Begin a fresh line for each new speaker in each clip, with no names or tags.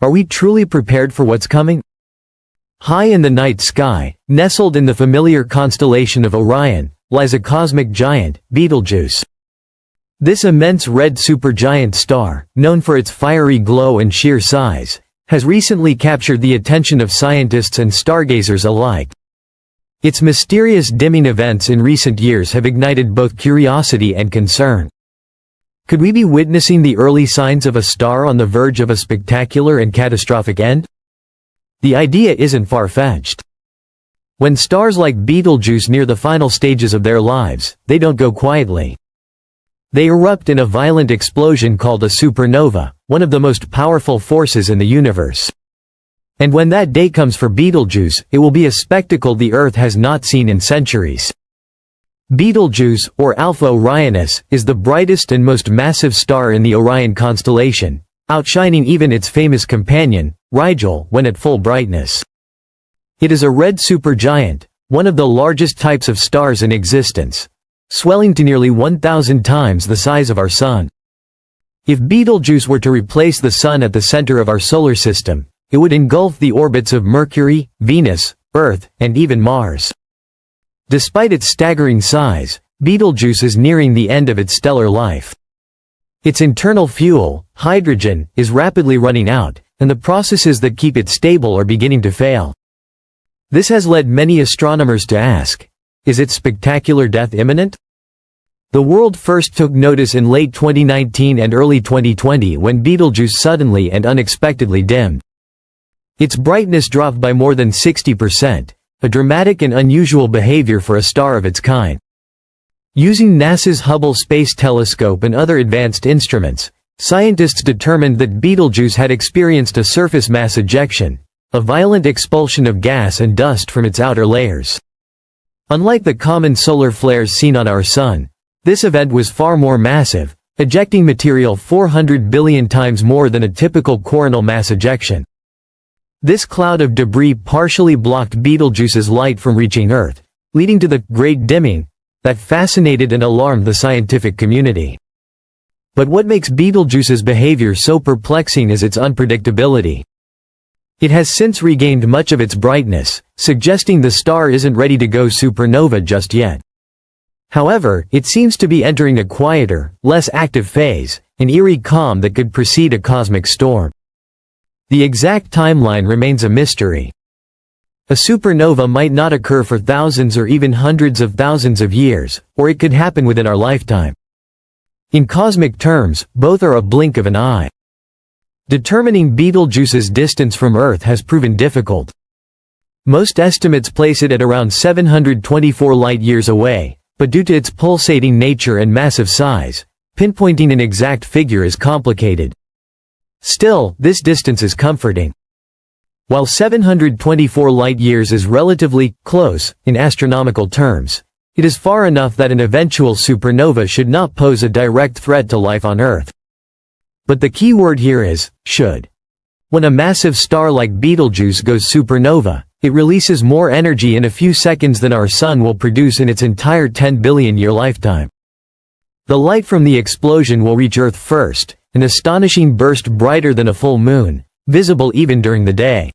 Are we truly prepared for what's coming? High in the night sky, nestled in the familiar constellation of Orion, lies a cosmic giant, Betelgeuse. This immense red supergiant star, known for its fiery glow and sheer size, has recently captured the attention of scientists and stargazers alike. Its mysterious dimming events in recent years have ignited both curiosity and concern. Could we be witnessing the early signs of a star on the verge of a spectacular and catastrophic end? The idea isn't far-fetched. When stars like Betelgeuse near the final stages of their lives, they don't go quietly. They erupt in a violent explosion called a supernova, one of the most powerful forces in the universe. And when that day comes for Betelgeuse, it will be a spectacle the Earth has not seen in centuries. Betelgeuse, or Alpha Orionis, is the brightest and most massive star in the Orion constellation, outshining even its famous companion, Rigel, when at full brightness. It is a red supergiant, one of the largest types of stars in existence, swelling to nearly 1,000 times the size of our Sun. If Betelgeuse were to replace the Sun at the center of our solar system, it would engulf the orbits of Mercury, Venus, Earth, and even Mars. Despite its staggering size, Betelgeuse is nearing the end of its stellar life. Its internal fuel, hydrogen, is rapidly running out, and the processes that keep it stable are beginning to fail. This has led many astronomers to ask, is its spectacular death imminent? The world first took notice in late 2019 and early 2020 when Betelgeuse suddenly and unexpectedly dimmed. Its brightness dropped by more than 60%, a dramatic and unusual behavior for a star of its kind. Using NASA's Hubble Space Telescope and other advanced instruments, scientists determined that Betelgeuse had experienced a surface mass ejection, a violent expulsion of gas and dust from its outer layers. Unlike the common solar flares seen on our Sun, this event was far more massive, ejecting material 400 billion times more than a typical coronal mass ejection. This cloud of debris partially blocked Betelgeuse's light from reaching Earth, leading to the Great Dimming that fascinated and alarmed the scientific community. But what makes Betelgeuse's behavior so perplexing is its unpredictability. It has since regained much of its brightness, suggesting the star isn't ready to go supernova just yet. However, it seems to be entering a quieter, less active phase, an eerie calm that could precede a cosmic storm. The exact timeline remains a mystery. A supernova might not occur for thousands or even hundreds of thousands of years, or it could happen within our lifetime. In cosmic terms, both are a blink of an eye. Determining Betelgeuse's distance from Earth has proven difficult. Most estimates place it at around 724 light-years away, but due to its pulsating nature and massive size, pinpointing an exact figure is complicated. Still, this distance is comforting. While 724 light-years is relatively close in astronomical terms, it is far enough that an eventual supernova should not pose a direct threat to life on Earth. But the key word here is should. When a massive star like Betelgeuse goes supernova, it releases more energy in a few seconds than our Sun will produce in its entire 10 billion-year lifetime. The light from the explosion will reach Earth first, an astonishing burst brighter than a full moon, visible even during the day.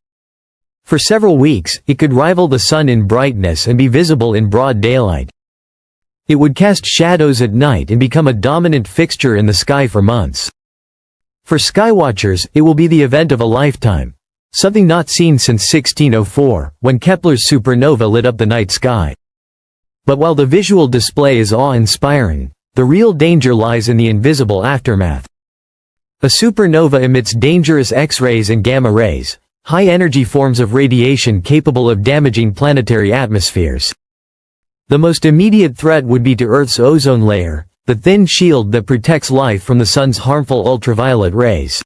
For several weeks, it could rival the Sun in brightness and be visible in broad daylight. It would cast shadows at night and become a dominant fixture in the sky for months. For skywatchers, it will be the event of a lifetime, something not seen since 1604, when Kepler's supernova lit up the night sky. But while the visual display is awe-inspiring, the real danger lies in the invisible aftermath. A supernova emits dangerous X-rays and gamma rays, high-energy forms of radiation capable of damaging planetary atmospheres. The most immediate threat would be to Earth's ozone layer, the thin shield that protects life from the Sun's harmful ultraviolet rays.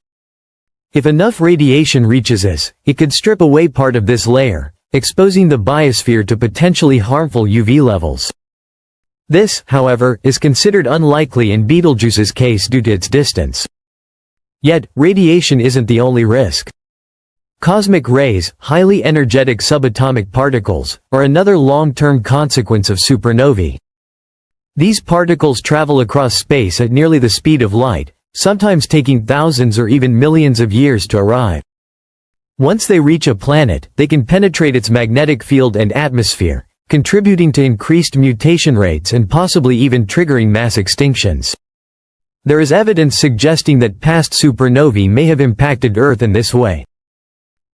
If enough radiation reaches us, it could strip away part of this layer, exposing the biosphere to potentially harmful UV levels. This, however, is considered unlikely in Betelgeuse's case due to its distance. Yet, radiation isn't the only risk. Cosmic rays, highly energetic subatomic particles, are another long-term consequence of supernovae. These particles travel across space at nearly the speed of light, sometimes taking thousands or even millions of years to arrive. Once they reach a planet, they can penetrate its magnetic field and atmosphere, contributing to increased mutation rates and possibly even triggering mass extinctions. There is evidence suggesting that past supernovae may have impacted Earth in this way.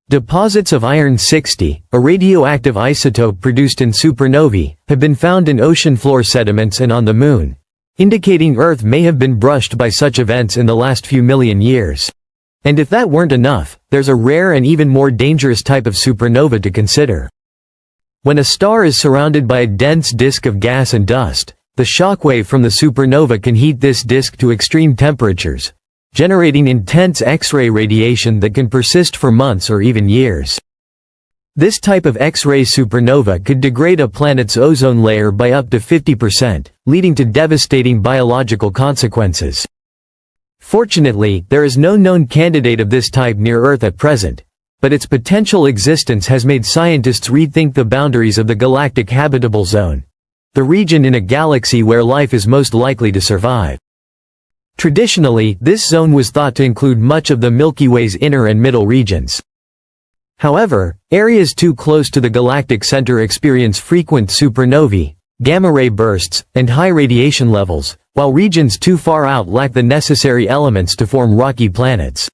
Deposits of iron-60, a radioactive isotope produced in supernovae, have been found in ocean floor sediments and on the Moon, indicating Earth may have been brushed by such events in the last few million years. And if that weren't enough, there's a rare and even more dangerous type of supernova to consider. When a star is surrounded by a dense disk of gas and dust, the shockwave from the supernova can heat this disk to extreme temperatures, generating intense X-ray radiation that can persist for months or even years. This type of X-ray supernova could degrade a planet's ozone layer by up to 50%, leading to devastating biological consequences. Fortunately, there is no known candidate of this type near Earth at present, but its potential existence has made scientists rethink the boundaries of the galactic habitable zone, the region in a galaxy where life is most likely to survive. Traditionally, this zone was thought to include much of the Milky Way's inner and middle regions. However, areas too close to the galactic center experience frequent supernovae, gamma-ray bursts, and high radiation levels, while regions too far out lack the necessary elements to form rocky planets.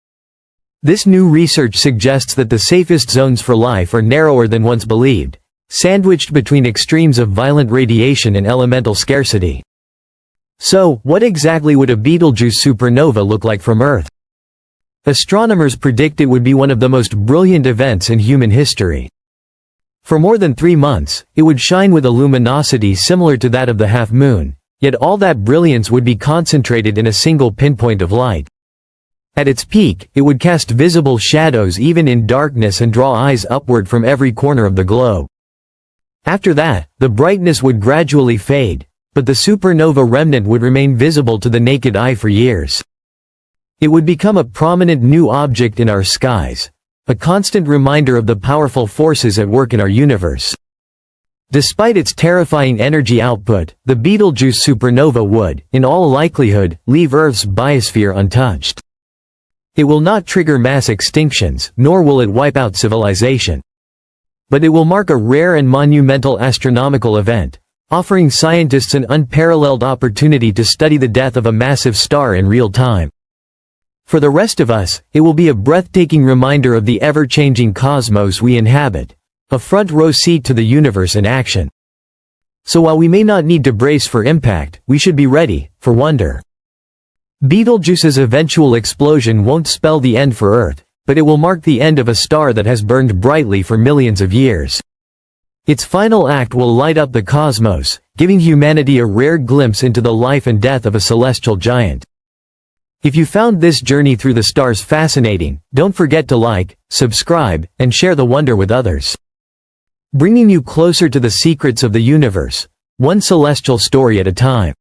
This new research suggests that the safest zones for life are narrower than once believed, sandwiched between extremes of violent radiation and elemental scarcity. So, what exactly would a Beetlejuice supernova look like from Earth? Astronomers predict it would be one of the most brilliant events in human history. For more than 3 months, it would shine with a luminosity similar to that of the half-moon, yet all that brilliance would be concentrated in a single pinpoint of light. At its peak, it would cast visible shadows even in darkness and draw eyes upward from every corner of the globe. After that, the brightness would gradually fade, but the supernova remnant would remain visible to the naked eye for years. It would become a prominent new object in our skies, a constant reminder of the powerful forces at work in our universe. Despite its terrifying energy output, the Beetlejuice supernova would, in all likelihood, leave Earth's biosphere untouched. It will not trigger mass extinctions, nor will it wipe out civilization. But it will mark a rare and monumental astronomical event, offering scientists an unparalleled opportunity to study the death of a massive star in real time. For the rest of us, it will be a breathtaking reminder of the ever-changing cosmos we inhabit, a front-row seat to the universe in action. So while we may not need to brace for impact, we should be ready for wonder. Beetlejuice's eventual explosion won't spell the end for Earth, but it will mark the end of a star that has burned brightly for millions of years. Its final act will light up the cosmos, giving humanity a rare glimpse into the life and death of a celestial giant. If you found this journey through the stars fascinating, don't forget to like, subscribe, and share the wonder with others. Bringing you closer to the secrets of the universe, one celestial story at a time.